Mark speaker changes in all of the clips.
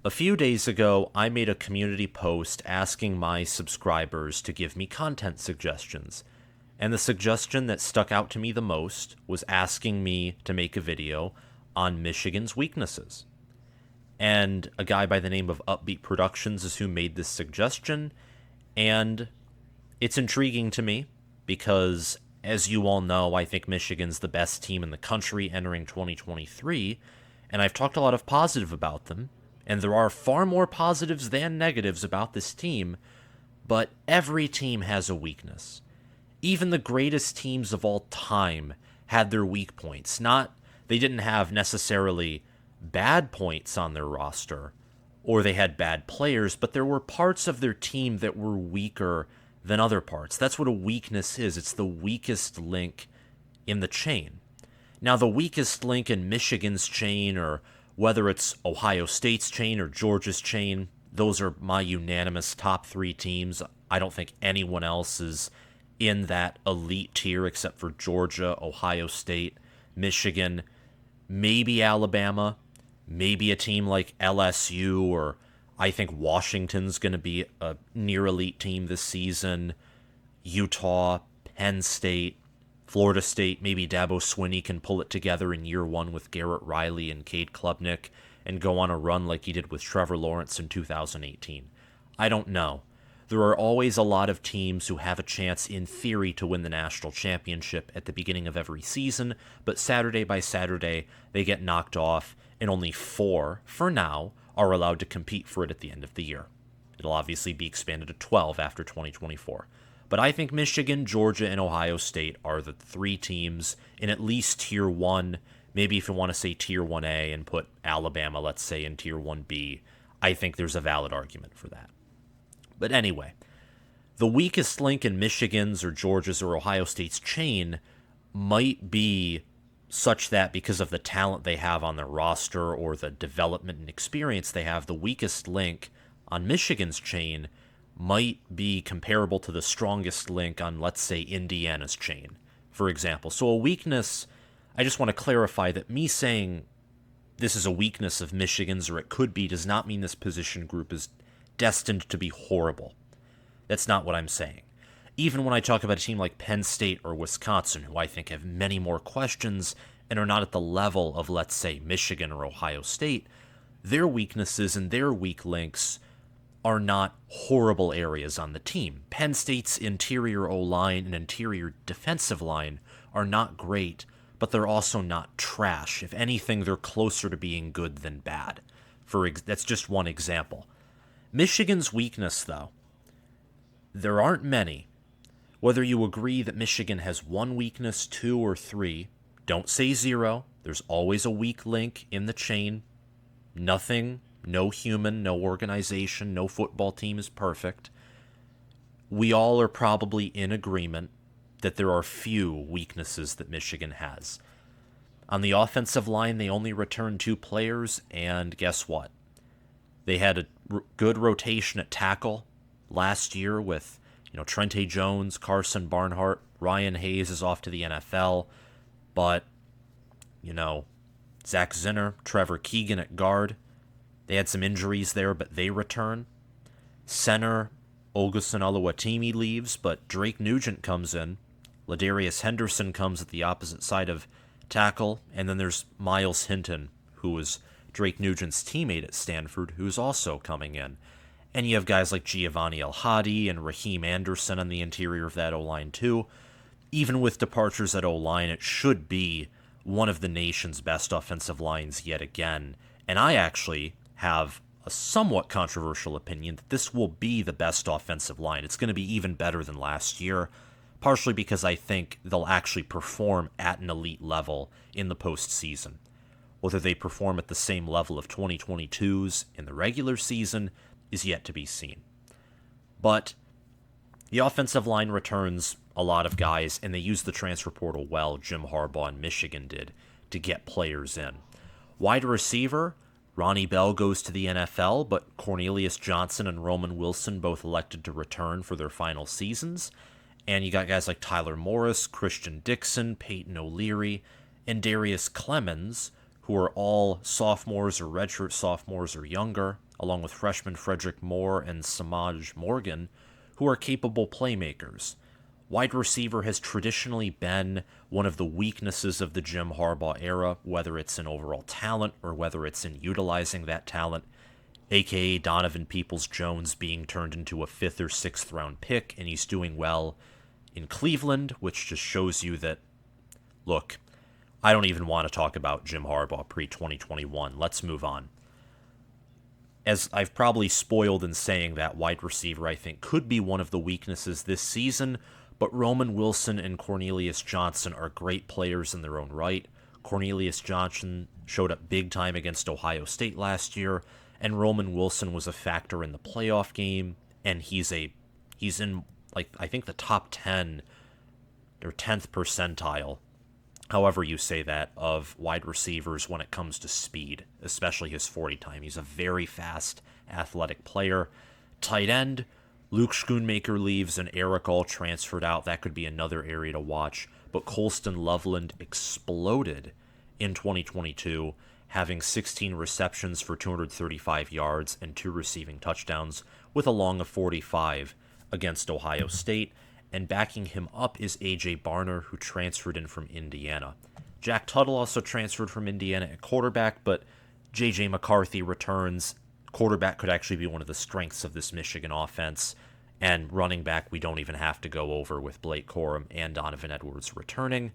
Speaker 1: A few days ago, I made a community post asking my subscribers to give me content suggestions. And the suggestion that stuck out to me the most was asking me to make a video on Michigan's weaknesses. And a guy by the name of Upbeat Productions is who made this suggestion. And it's intriguing to me because, as you all know, I think Michigan's the best team in the country entering 2023. And I've talked a lot of positive about them. And there are far more positives than negatives about this team, but every team has a weakness. Even the greatest teams of all time had their weak points. They didn't have necessarily bad points on their roster, or they had bad players, but there were parts of their team that were weaker than other parts. That's what a weakness is. It's the weakest link in the chain. Now, the weakest link in Michigan's chain, or whether it's Ohio State's chain or Georgia's chain, those are my unanimous top three teams. I don't think anyone else is in that elite tier except for Georgia, Ohio State, Michigan, maybe Alabama, maybe a team like LSU, or I think Washington's going to be a near elite team this season, Utah, Penn State, Florida State. Maybe Dabo Swinney can pull it together in year one with Garrett Riley and Cade Klubnik and go on a run like he did with Trevor Lawrence in 2018. I don't know. There are always a lot of teams who have a chance in theory to win the national championship at the beginning of every season, but Saturday by Saturday they get knocked off, and only 4, for now, are allowed to compete for it at the end of the year. It'll obviously be expanded to 12 after 2024. But I think Michigan, Georgia, and Ohio State are the 3 teams in at least Tier 1. Maybe if you want to say Tier 1A and put Alabama, let's say, in Tier 1B, I think there's a valid argument for that. But anyway, the weakest link in Michigan's or Georgia's or Ohio State's chain might be such that because of the talent they have on their roster or the development and experience they have, the weakest link on Michigan's chain might be comparable to the strongest link on, let's say, Indiana's chain, for example. So a weakness, I just want to clarify that me saying this is a weakness of Michigan's, or it could be, does not mean this position group is destined to be horrible. That's not what I'm saying. Even when I talk about a team like Penn State or Wisconsin, who I think have many more questions and are not at the level of, let's say, Michigan or Ohio State, their weaknesses and their weak links are not horrible areas on the team. Penn State's interior O-line and interior defensive line are not great, but they're also not trash. If anything, they're closer to being good than bad. That's just one example. Michigan's weakness, though, there aren't many. Whether you agree that Michigan has one weakness, 2, or 3, don't say 0. There's always a weak link in the chain. Nothing, no human, no organization, no football team is perfect. We all are probably in agreement that there are few weaknesses that Michigan has. On the offensive line, they only returned 2 players, and guess what? They had a good rotation at tackle last year with, Trente Jones, Carson Barnhart, Ryan Hayes is off to the NFL, but, Zach Zinner, Trevor Keegan at guard, they had some injuries there, but they return. Center, Olguson Oluwatimi leaves, but Drake Nugent comes in. Ladarius Henderson comes at the opposite side of tackle, and then there's Miles Hinton, who was Drake Nugent's teammate at Stanford, who's also coming in. And you have guys like Giovanni El-Hadi and Raheem Anderson on the interior of that O-line too. Even with departures at O-line, it should be one of the nation's best offensive lines yet again. And I actually have a somewhat controversial opinion that this will be the best offensive line. It's going to be even better than last year, partially because I think they'll actually perform at an elite level in the postseason. Whether they perform at the same level of 2022's in the regular season is yet to be seen. But the offensive line returns a lot of guys, and they use the transfer portal well, Jim Harbaugh and Michigan did, to get players in. Wide receiver, Ronnie Bell goes to the NFL, but Cornelius Johnson and Roman Wilson both elected to return for their final seasons. And you got guys like Tyler Morris, Christian Dixon, Peyton O'Leary, and Darius Clemens, who are all sophomores or redshirt sophomores or younger, along with freshman Frederick Moore and Samaj Morgan, who are capable playmakers. Wide receiver has traditionally been one of the weaknesses of the Jim Harbaugh era, whether it's in overall talent or whether it's in utilizing that talent, aka Donovan Peoples-Jones being turned into a 5th or 6th round pick, and he's doing well in Cleveland, which just shows you that, look, I don't even want to talk about Jim Harbaugh pre-2021. Let's move on. As I've probably spoiled in saying that, wide receiver, I think, could be one of the weaknesses this season, but Roman Wilson and Cornelius Johnson are great players in their own right. Cornelius Johnson showed up big time against Ohio State last year, and Roman Wilson was a factor in the playoff game, and he's in, like, I think the top 10 or 10th percentile, however you say that, of wide receivers when it comes to speed, especially his 40 time. He's a very fast, athletic player. Tight end, Luke Schoonmaker leaves and Eric All transferred out. That could be another area to watch. But Colston Loveland exploded in 2022, having 16 receptions for 235 yards and 2 receiving touchdowns with a long of 45 against Ohio State. And backing him up is A.J. Barner, who transferred in from Indiana. Jack Tuttle also transferred from Indiana at quarterback, but J.J. McCarthy returns. Quarterback could actually be one of the strengths of this Michigan offense. And running back, we don't even have to go over with Blake Corum and Donovan Edwards returning.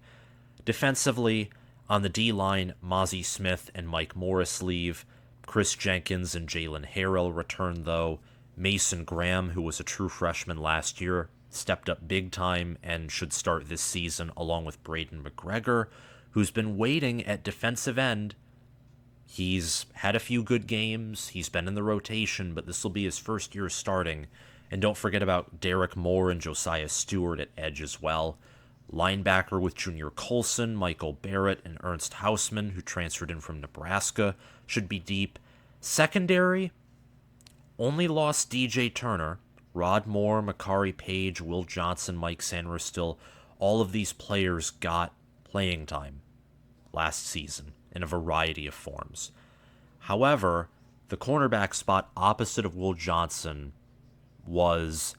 Speaker 1: Defensively, on the D-line, Mozzie Smith and Mike Morris leave. Chris Jenkins and Jalen Harrell return, though. Mason Graham, who was a true freshman last year, stepped up big time and should start this season, along with Braden McGregor, who's been waiting at defensive end. He's had a few good games. He's been in the rotation, but this will be his first year starting. And don't forget about Derek Moore and Josiah Stewart at edge as well. Linebacker with Junior Colson, Michael Barrett, and Ernst Hausman, who transferred in from Nebraska, should be deep. Secondary, only lost DJ Turner. Rod Moore, Makari Page, Will Johnson, Mike Sanderstil, all of these players got playing time last season in a variety of forms. However, the cornerback spot opposite of Will Johnson was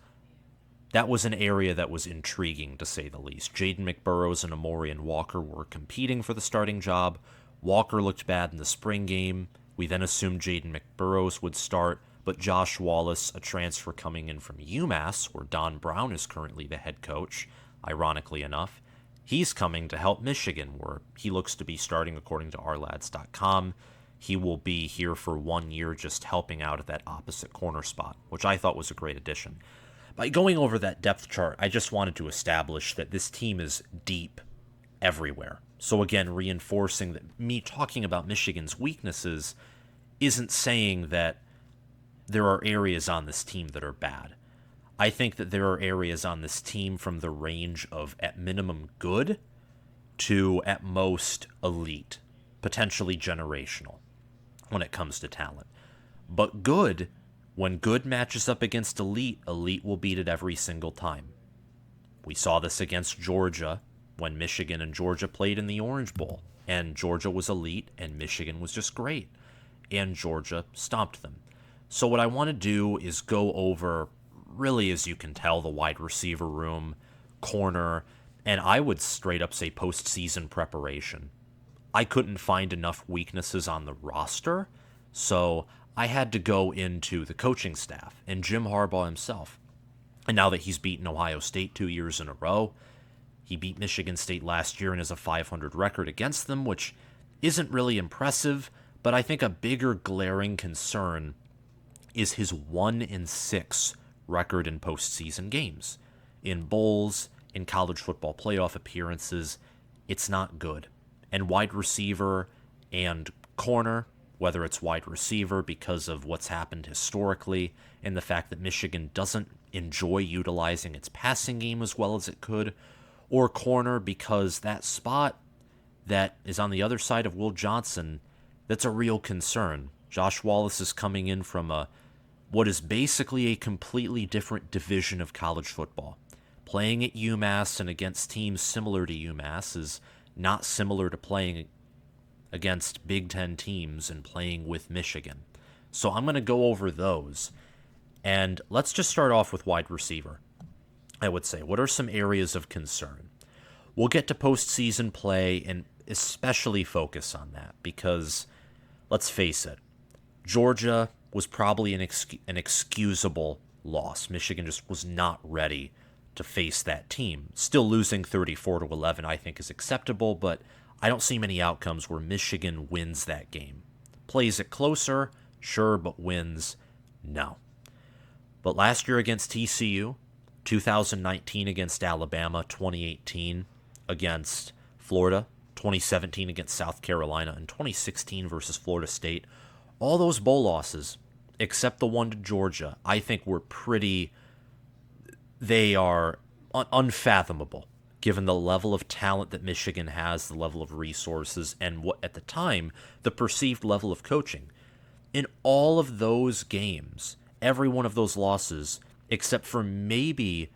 Speaker 1: an area that was intriguing, to say the least. Jaden McBurrows and Amorian Walker were competing for the starting job. Walker looked bad in the spring game. We then assumed Jaden McBurrows would start, but Josh Wallace, a transfer coming in from UMass, where Don Brown is currently the head coach, ironically enough, he's coming to help Michigan, where he looks to be starting according to ourlads.com. He will be here for 1 year just helping out at that opposite corner spot, which I thought was a great addition. By going over that depth chart, I just wanted to establish that this team is deep everywhere. So again, reinforcing that me talking about Michigan's weaknesses isn't saying that there are areas on this team that are bad. I think that there are areas on this team from the range of, at minimum, good to, at most, elite, potentially generational when it comes to talent. But good, when good matches up against elite, elite will beat it every single time. We saw this against Georgia when Michigan and Georgia played in the Orange Bowl, and Georgia was elite and Michigan was just great, and Georgia stomped them. So what I want to do is go over, really, as you can tell, the wide receiver room, corner, and I would straight up say postseason preparation. I couldn't find enough weaknesses on the roster, so I had to go into the coaching staff and Jim Harbaugh himself. And now that he's beaten Ohio State 2 years in a row, he beat Michigan State last year and has a 500 record against them, which isn't really impressive, but I think a bigger glaring concern is his 1-6 record in postseason games. In bowls, in college football playoff appearances, it's not good. And wide receiver and corner, whether it's wide receiver because of what's happened historically and the fact that Michigan doesn't enjoy utilizing its passing game as well as it could, or corner because that spot that is on the other side of Will Johnson, that's a real concern. Josh Wallace is coming in from what is basically a completely different division of college football. Playing at UMass and against teams similar to UMass is not similar to playing against Big Ten teams and playing with Michigan. So I'm going to go over those. And let's just start off with wide receiver. I would say, what are some areas of concern? We'll get to postseason play and especially focus on that because, let's face it, Georgia was probably an excusable loss. Michigan just was not ready to face that team. Still losing 34-11 I think is acceptable, but I don't see many outcomes where Michigan wins that game. Plays it closer, sure, but wins, no. But last year against TCU, 2019 against Alabama, 2018 against Florida, 2017 against South Carolina, and 2016 versus Florida State, all those bowl losses, except the one to Georgia, I think were they are unfathomable, given the level of talent that Michigan has, the level of resources, and what, at the time, the perceived level of coaching. In all of those games, every one of those losses, except for maybe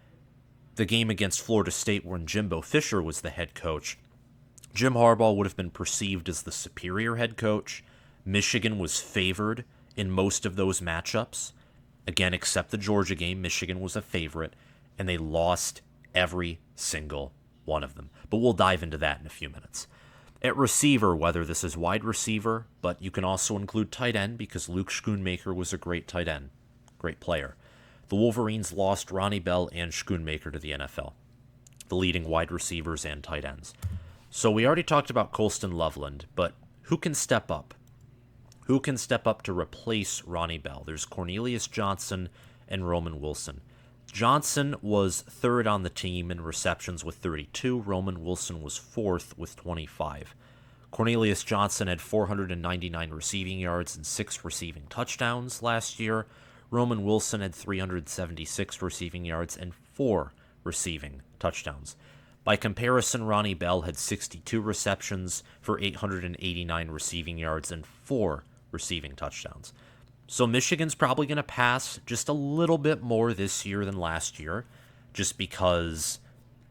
Speaker 1: the game against Florida State when Jimbo Fisher was the head coach, Jim Harbaugh would have been perceived as the superior head coach. Michigan was favored in most of those matchups. Again, except the Georgia game, Michigan was a favorite, and they lost every single one of them. But we'll dive into that in a few minutes. At receiver, whether this is wide receiver, but you can also include tight end because Luke Schoonmaker was a great tight end, great player. The Wolverines lost Ronnie Bell and Schoonmaker to the NFL, the leading wide receivers and tight ends. So we already talked about Colston Loveland, but who can step up? Who can step up to replace Ronnie Bell? There's Cornelius Johnson and Roman Wilson. Johnson was third on the team in receptions with 32. Roman Wilson was fourth with 25. Cornelius Johnson had 499 receiving yards and 6 receiving touchdowns last year. Roman Wilson had 376 receiving yards and 4 receiving touchdowns. By comparison, Ronnie Bell had 62 receptions for 889 receiving yards and 4 receiving touchdowns. So Michigan's probably going to pass just a little bit more this year than last year, just because,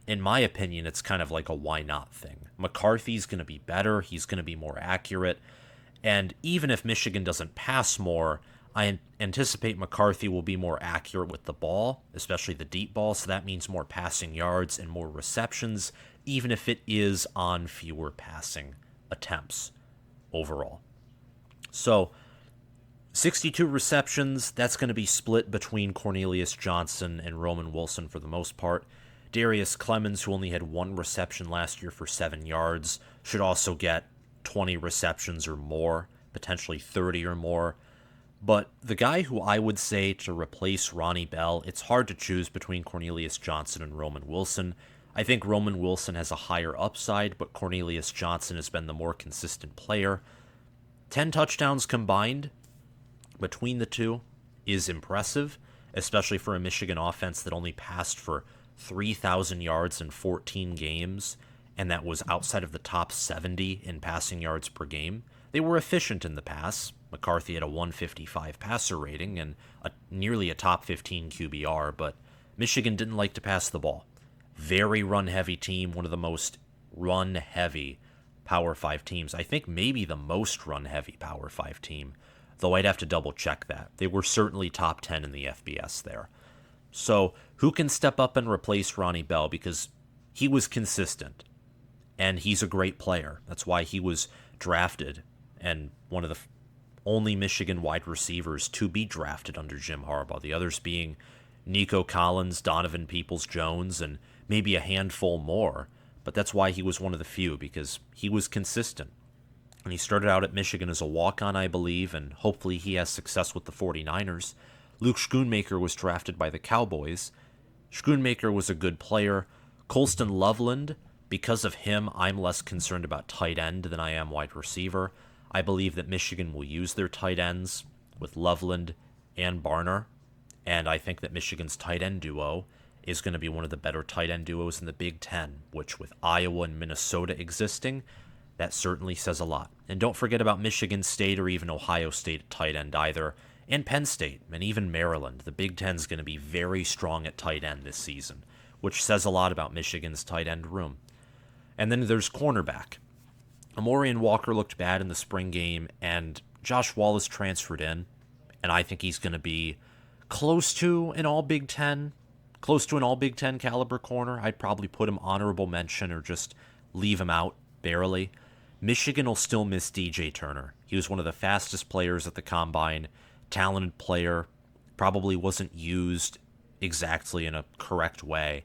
Speaker 1: in my opinion, it's kind of like a why not thing. McCarthy's going to be better. He's going to be more accurate. And even if Michigan doesn't pass more, I anticipate McCarthy will be more accurate with the ball, especially the deep ball, so that means more passing yards and more receptions, even if it is on fewer passing attempts overall. So 62 receptions, that's going to be split between Cornelius Johnson and Roman Wilson for the most part. Darius Clemens, who only had 1 reception last year for 7 yards, should also get 20 receptions or more, potentially 30 or more. But the guy who I would say to replace Ronnie Bell, it's hard to choose between Cornelius Johnson and Roman Wilson. I think Roman Wilson has a higher upside, but Cornelius Johnson has been the more consistent player. 10 touchdowns combined between the two is impressive, especially for a Michigan offense that only passed for 3,000 yards in 14 games, and that was outside of the top 70 in passing yards per game. They were efficient in the pass. McCarthy had a 155 passer rating and nearly a top 15 QBR, but Michigan didn't like to pass the ball. Very run-heavy team, one of the most run-heavy Power 5 teams. I think maybe the most run-heavy Power 5 team, though I'd have to double-check that. They were certainly top 10 in the FBS there. So who can step up and replace Ronnie Bell? Because he was consistent, and he's a great player. That's why he was drafted, and one of the only Michigan wide receivers to be drafted under Jim Harbaugh, the others being Nico Collins, Donovan Peoples-Jones, and maybe a handful more. But that's why he was one of the few, because he was consistent. And he started out at Michigan as a walk-on, I believe, and hopefully he has success with the 49ers. Luke Schoonmaker was drafted by the Cowboys. Schoonmaker was a good player. Colston Loveland, because of him, I'm less concerned about tight end than I am wide receiver. I believe that Michigan will use their tight ends with Loveland and Barner, and I think that Michigan's tight end duo is going to be one of the better tight end duos in the Big Ten, which with Iowa and Minnesota existing, that certainly says a lot. And don't forget about Michigan State or even Ohio State at tight end either, and Penn State, and even Maryland. The Big Ten's going to be very strong at tight end this season, which says a lot about Michigan's tight end room. And then there's cornerback. Amorian Walker looked bad in the spring game, and Josh Wallace transferred in, and I think he's going to be close to an All Big Ten, close to an All Big Ten caliber corner. I'd probably put him honorable mention or just leave him out barely. Michigan will still miss DJ Turner. He was one of the fastest players at the combine, talented player, probably wasn't used exactly in a correct way.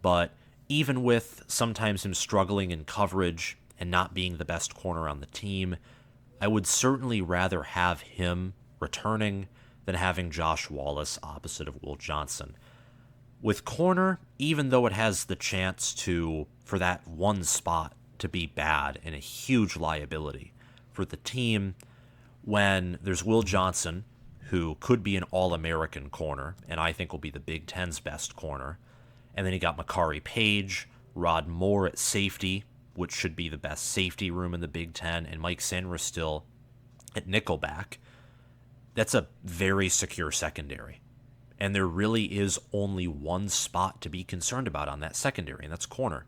Speaker 1: But even with sometimes him struggling in coverage and not being the best corner on the team, I would certainly rather have him returning than having Josh Wallace opposite of Will Johnson. With corner, even though it has the chance for that one spot to be bad and a huge liability for the team, when there's Will Johnson, who could be an All-American corner, and I think will be the Big Ten's best corner, and then you got Makari Page, Rod Moore at safety, which should be the best safety room in the Big Ten, and Mike Sanderstil at nickelback. That's a very secure secondary. And there really is only one spot to be concerned about on that secondary, and that's corner.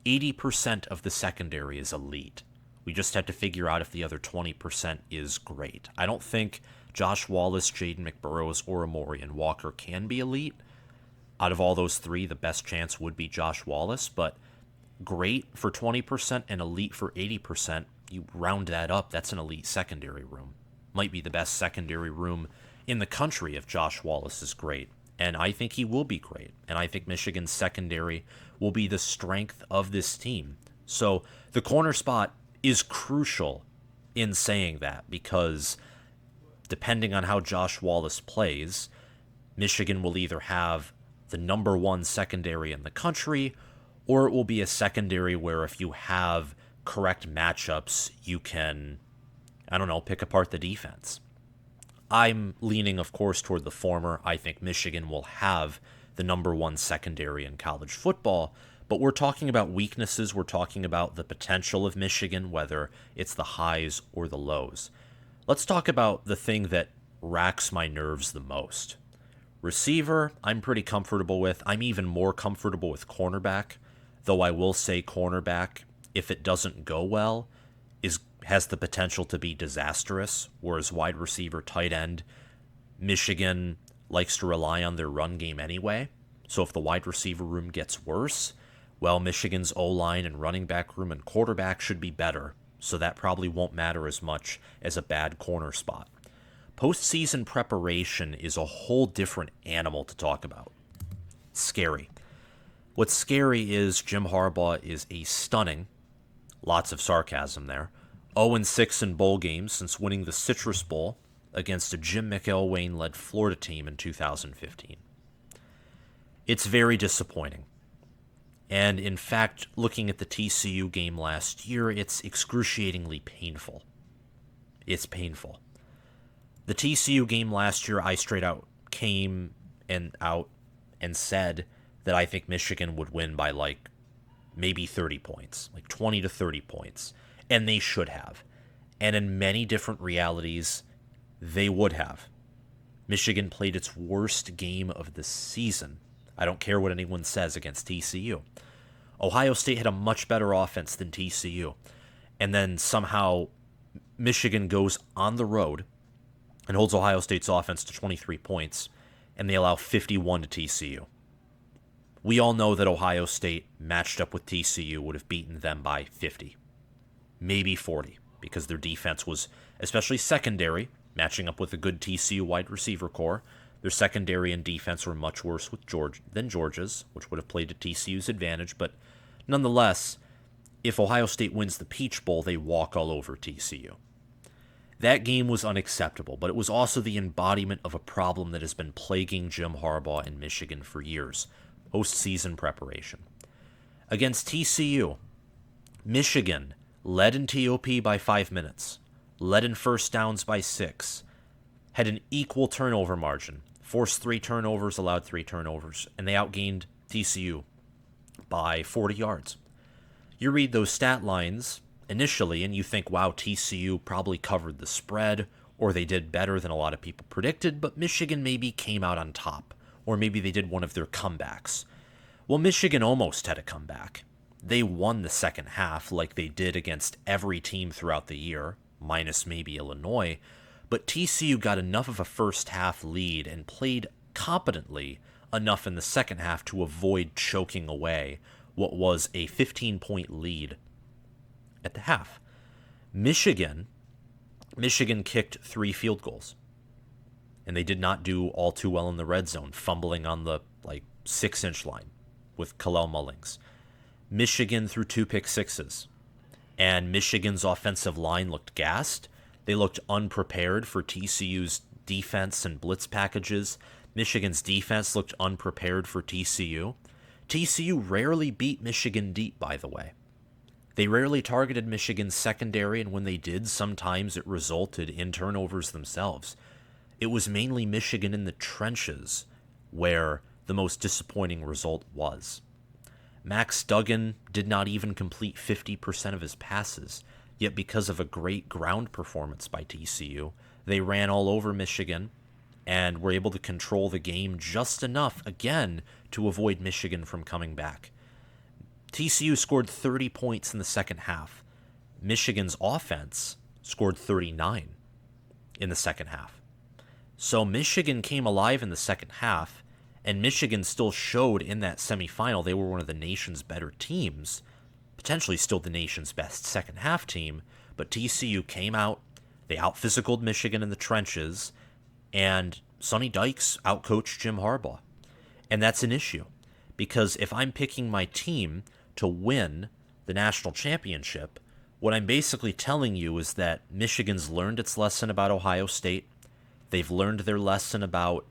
Speaker 1: 80% of the secondary is elite. We just have to figure out if the other 20% is great. I don't think Josh Wallace, Jaden McBurrows, or Amorian Walker can be elite. Out of all those three, the best chance would be Josh Wallace, but great for 20% and elite for 80%. You round that up, that's an elite secondary room. Might be the best secondary room in the country if Josh Wallace is great. And I think he will be great. And I think Michigan's secondary will be the strength of this team. So the corner spot is crucial in saying that, because depending on how Josh Wallace plays, Michigan will either have the number one secondary in the country, or it will be a secondary where if you have correct matchups, you can, pick apart the defense. I'm leaning, of course, toward the former. I think Michigan will have the number one secondary in college football, but we're talking about weaknesses. We're talking about the potential of Michigan, whether it's the highs or the lows. Let's talk about the thing that racks my nerves the most. Receiver, I'm pretty comfortable with. I'm even more comfortable with cornerback, though I will say cornerback, if it doesn't go well, has the potential to be disastrous, whereas wide receiver, tight end, Michigan likes to rely on their run game anyway. So if the wide receiver room gets worse, well, Michigan's O-line and running back room and quarterback should be better, so that probably won't matter as much as a bad corner spot. Postseason preparation is a whole different animal to talk about. It's scary. What's scary is Jim Harbaugh is a stunning, lots of sarcasm there, 0-6 in bowl games since winning the Citrus Bowl against a Jim McElwain-led Florida team in 2015. It's very disappointing. And in fact, looking at the TCU game last year, it's excruciatingly painful. It's painful. The TCU game last year, I straight out came out and said that I think Michigan would win by maybe 30 points, 20 to 30 points. And they should have. And in many different realities, they would have. Michigan played its worst game of the season. I don't care what anyone says against TCU. Ohio State had a much better offense than TCU. And then somehow Michigan goes on the road and holds Ohio State's offense to 23 points, and they allow 51 to TCU. We all know that Ohio State, matched up with TCU, would have beaten them by 50. Maybe 40, because their defense was, especially secondary, matching up with a good TCU wide receiver core. Their secondary and defense were much worse than Georgia's, which would have played to TCU's advantage. But nonetheless, if Ohio State wins the Peach Bowl, they walk all over TCU. That game was unacceptable, but it was also the embodiment of a problem that has been plaguing Jim Harbaugh in Michigan for years: postseason preparation. Against TCU, Michigan led in TOP by 5 minutes, led in first downs by 6, had an equal turnover margin, forced 3 turnovers, allowed 3 turnovers, and they outgained TCU by 40 yards. You read those stat lines initially and you think, wow, TCU probably covered the spread, or they did better than a lot of people predicted, but Michigan maybe came out on top, or maybe they did one of their comebacks. Well, Michigan almost had a comeback. they won the second half like they did against every team throughout the year, minus maybe Illinois, but TCU got enough of a first half lead and played competently enough in the second half to avoid choking away what was a 15-point lead at the half. Michigan kicked 3 field goals, and they did not do all too well in the red zone, fumbling on the 6-inch line with Kalel Mullings. Michigan threw 2 pick sixes, and Michigan's offensive line looked gassed. They looked unprepared for TCU's defense and blitz packages. Michigan's defense looked unprepared for TCU. TCU rarely beat Michigan deep, by the way. They rarely targeted Michigan's secondary, and when they did, sometimes it resulted in turnovers themselves. It was mainly Michigan in the trenches where the most disappointing result was. Max Duggan did not even complete 50% of his passes, yet because of a great ground performance by TCU, they ran all over Michigan and were able to control the game just enough, again, to avoid Michigan from coming back. TCU scored 30 points in the second half. Michigan's offense scored 39 in the second half. So Michigan came alive in the second half, and Michigan still showed in that semifinal they were one of the nation's better teams, potentially still the nation's best second half team, but TCU came out, they out-physicaled Michigan in the trenches, and Sonny Dykes outcoached Jim Harbaugh. And that's an issue, because if I'm picking my team to win the national championship, what I'm basically telling you is that Michigan's learned its lesson about Ohio State. They've learned their lesson about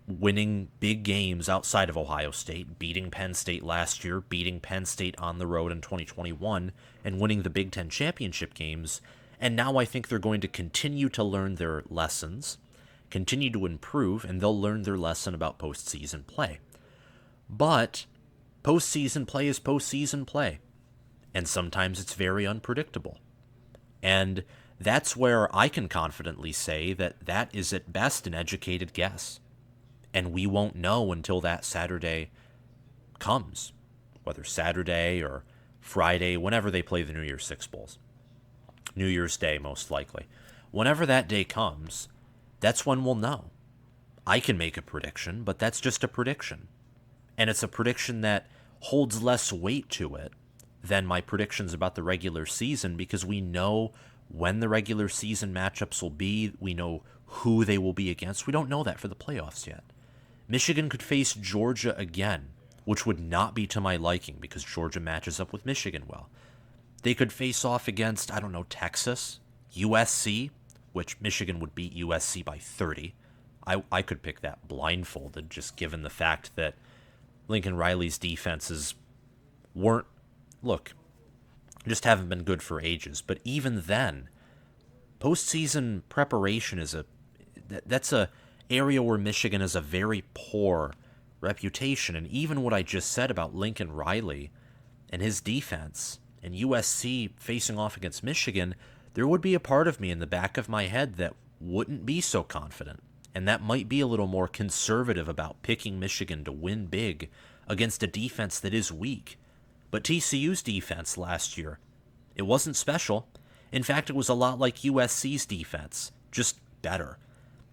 Speaker 1: winning big games outside of Ohio State, beating Penn State last year, beating Penn State on the road in 2021, and winning the Big Ten championship games. And now I think they're going to continue to learn their lessons, continue to improve, and they'll learn their lesson about postseason play. But postseason play is postseason play, and sometimes it's very unpredictable. And that's where I can confidently say that that is at best an educated guess. And we won't know until that Saturday comes, whether Saturday or Friday, whenever they play the New Year's Six Bowls. New Year's Day, most likely. Whenever that day comes, that's when we'll know. I can make a prediction, but that's just a prediction. And it's a prediction that holds less weight to it than my predictions about the regular season, because we know when the regular season matchups will be. We know who they will be against. We don't know that for the playoffs yet. Michigan could face Georgia again, which would not be to my liking because Georgia matches up with Michigan well. They could face off against, Texas, USC, which Michigan would beat USC by 30. I could pick that blindfolded, just given the fact that Lincoln Riley's defenses just haven't been good for ages. But even then, postseason preparation that's a area where Michigan has a very poor reputation. And even what I just said about Lincoln Riley and his defense and USC facing off against Michigan, there would be a part of me in the back of my head that wouldn't be so confident, and that might be a little more conservative about picking Michigan to win big against a defense that is weak. But TCU's defense last year, it wasn't special. In fact, it was a lot like USC's defense, just better.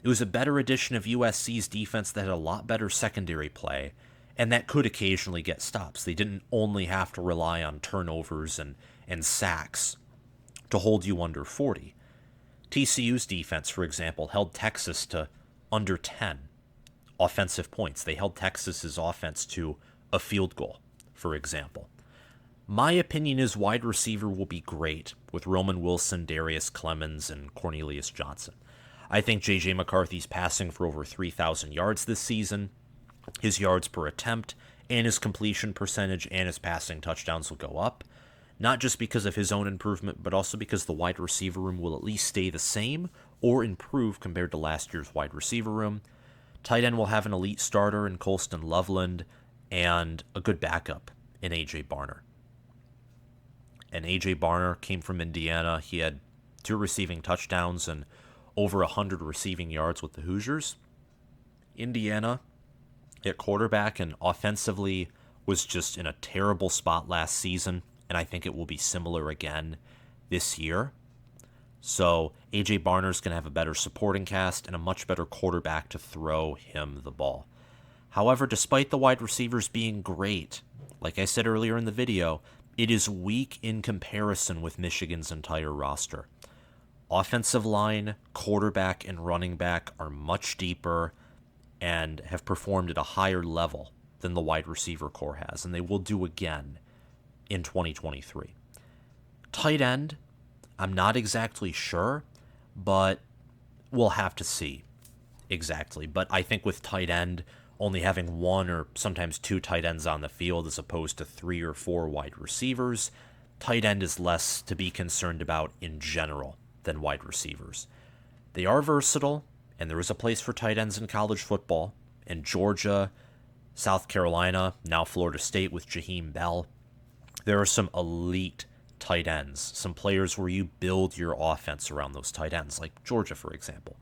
Speaker 1: It was a better edition of USC's defense that had a lot better secondary play, and that could occasionally get stops. They didn't only have to rely on turnovers and sacks to hold you under 40. TCU's defense, for example, held Texas to under 10 offensive points. They held Texas's offense to a field goal, for example. My opinion is wide receiver will be great with Roman Wilson, Darius Clemens, and Cornelius Johnson. I think J.J. McCarthy's passing for over 3,000 yards this season. His yards per attempt and his completion percentage and his passing touchdowns will go up, not just because of his own improvement, but also because the wide receiver room will at least stay the same or improve compared to last year's wide receiver room. Tight end will have an elite starter in Colston Loveland and a good backup in A.J. Barner. And A.J. Barner came from Indiana. He had 2 receiving touchdowns and over 100 receiving yards with the Hoosiers. Indiana at quarterback and offensively was just in a terrible spot last season, and I think it will be similar again this year. So A.J. Barner's going to have a better supporting cast and a much better quarterback to throw him the ball. However, despite the wide receivers being great, like I said earlier in the video, it is weak in comparison with Michigan's entire roster. Offensive line, quarterback, and running back are much deeper and have performed at a higher level than the wide receiver core has, and they will do again in 2023. Tight end, I'm not exactly sure, but we'll have to see exactly. But I think with tight end, only having one or sometimes two tight ends on the field as opposed to 3 or 4 wide receivers, tight end is less to be concerned about in general than wide receivers. They are versatile, and there is a place for tight ends in college football. In Georgia, South Carolina, now Florida State with Jaheim Bell, there are some elite tight ends, some players where you build your offense around those tight ends, like Georgia, for example.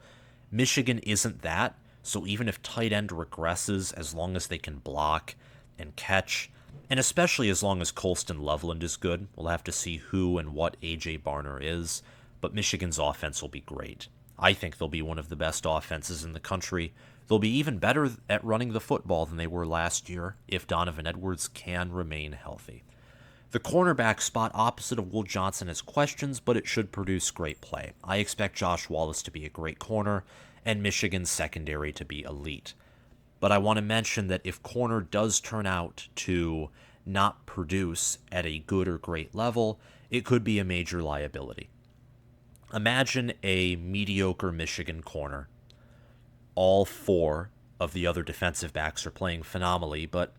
Speaker 1: Michigan isn't that, so even if tight end regresses, as long as they can block and catch, and especially as long as Colston Loveland is good, we'll have to see who and what A.J. Barner is, but Michigan's offense will be great. I think they'll be one of the best offenses in the country. They'll be even better at running the football than they were last year if Donovan Edwards can remain healthy. The cornerback spot opposite of Will Johnson has questions, but it should produce great play. I expect Josh Wallace to be a great corner and Michigan's secondary to be elite. But I want to mention that if corner does turn out to not produce at a good or great level, it could be a major liability. Imagine a mediocre Michigan corner. All 4 of the other defensive backs are playing phenomenally, but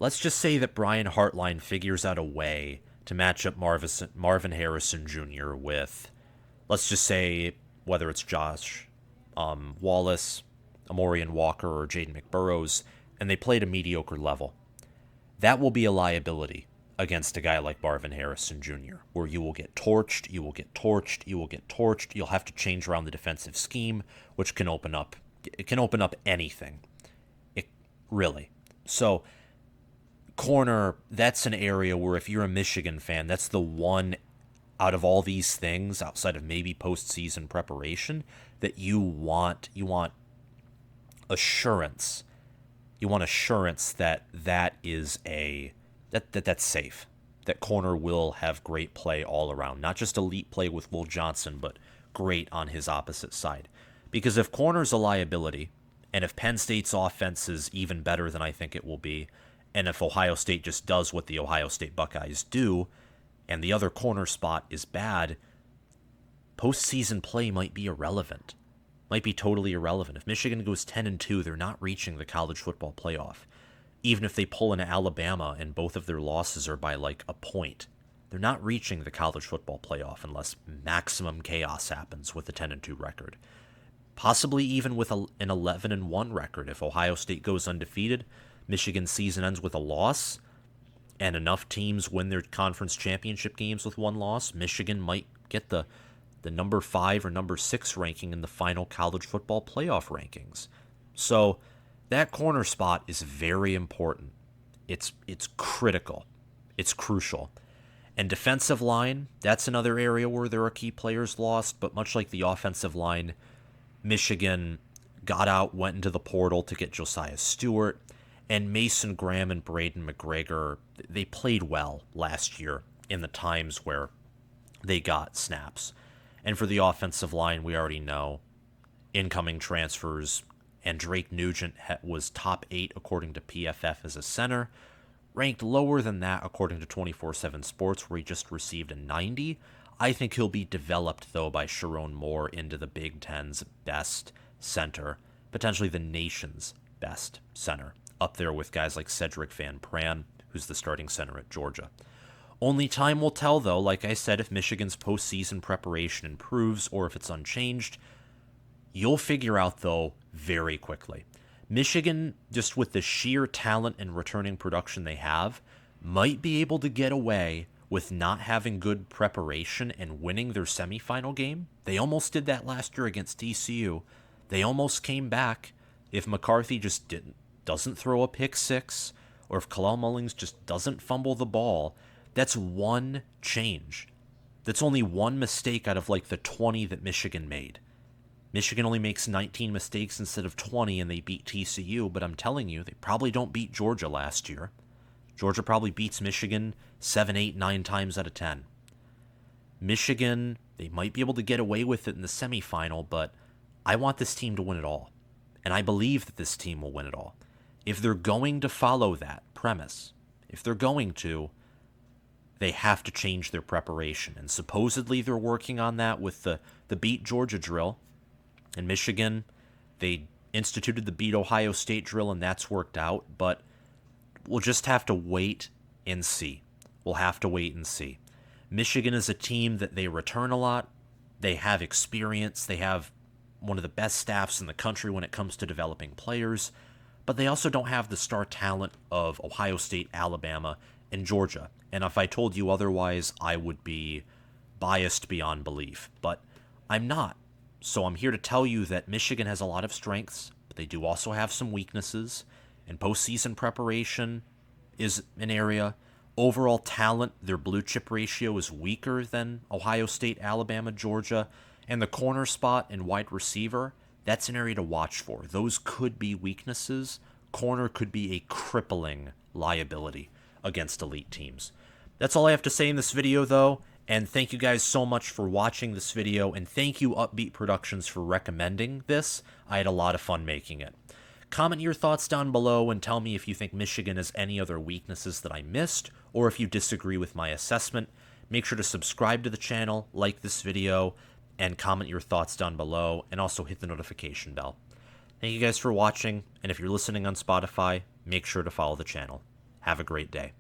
Speaker 1: let's just say that Brian Hartline figures out a way to match up Marvin Harrison Jr. with, let's just say, whether it's Josh Wallace, Amorian Walker, or Jaden McBurrows, and they play at a mediocre level. That will be a liability against a guy like Marvin Harrison Jr., where you will get torched, you will get torched, you will get torched. You'll have to change around the defensive scheme, which can open up anything. Really. So, corner, that's an area where if you're a Michigan fan, that's the one out of all these things, outside of maybe postseason preparation, that you want assurance. You want assurance that that's safe. That corner will have great play all around. Not just elite play with Will Johnson, but great on his opposite side. Because if corner's a liability, and if Penn State's offense is even better than I think it will be, and if Ohio State just does what the Ohio State Buckeyes do, and the other corner spot is bad, postseason play might be irrelevant. Might be totally irrelevant. If Michigan goes 10-2, they're not reaching the college football playoff. Even if they pull into Alabama and both of their losses are by like a point, they're not reaching the college football playoff unless maximum chaos happens with a 10-2 record. Possibly even with an 11-1 record. If Ohio State goes undefeated, Michigan's season ends with a loss, and enough teams win their conference championship games with one loss, Michigan might get the number 5 or number 6 ranking in the final college football playoff rankings. So that corner spot is very important. It's critical. It's crucial. And defensive line, that's another area where there are key players lost, but much like the offensive line, Michigan went into the portal to get Josiah Stewart, and Mason Graham and Braden McGregor, they played well last year in the times where they got snaps. And for the offensive line, we already know incoming transfers, and Drake Nugent was top 8 according to PFF as a center, ranked lower than that according to 24/7 Sports, where he just received a 90. I think he'll be developed, though, by Sharon Moore into the Big Ten's best center, potentially the nation's best center, up there with guys like Cedric Van Pran, who's the starting center at Georgia. Only time will tell, though, like I said, if Michigan's postseason preparation improves or if it's unchanged. You'll figure out, though, very quickly. Michigan, just with the sheer talent and returning production they have, might be able to get away with not having good preparation and winning their semifinal game. They almost did that last year against TCU. They almost came back if McCarthy just doesn't throw a pick 6, or if Kalel Mullings just doesn't fumble the ball, that's one change. That's only one mistake out of like the 20 that Michigan made. Michigan only makes 19 mistakes instead of 20, and they beat TCU, but I'm telling you, they probably don't beat Georgia last year. Georgia probably beats Michigan 7, 8, 9 times out of 10. Michigan, they might be able to get away with it in the semifinal, but I want this team to win it all. And I believe that this team will win it all. If they're going to follow that premise, if they're going to, they have to change their preparation. And supposedly they're working on that with the Beat Georgia drill. In Michigan, they instituted the Beat Ohio State drill, and that's worked out. But we'll just have to wait and see. We'll have to wait and see. Michigan is a team that they return a lot. They have experience. They have one of the best staffs in the country when it comes to developing players. But they also don't have the star talent of Ohio State, Alabama, and Georgia. And if I told you otherwise, I would be biased beyond belief. But I'm not. So I'm here to tell you that Michigan has a lot of strengths, but they do also have some weaknesses. And postseason preparation is an area. Overall talent, their blue chip ratio is weaker than Ohio State, Alabama, Georgia. And the corner spot and wide receiver, that's an area to watch for. Those could be weaknesses. Corner could be a crippling liability against elite teams. That's all I have to say in this video, though. And thank you guys so much for watching this video. And thank you, Upbeat Productions, for recommending this. I had a lot of fun making it. Comment your thoughts down below and tell me if you think Michigan has any other weaknesses that I missed, or if you disagree with my assessment. Make sure to subscribe to the channel, like this video, and comment your thoughts down below, and also hit the notification bell. Thank you guys for watching, and if you're listening on Spotify, make sure to follow the channel. Have a great day.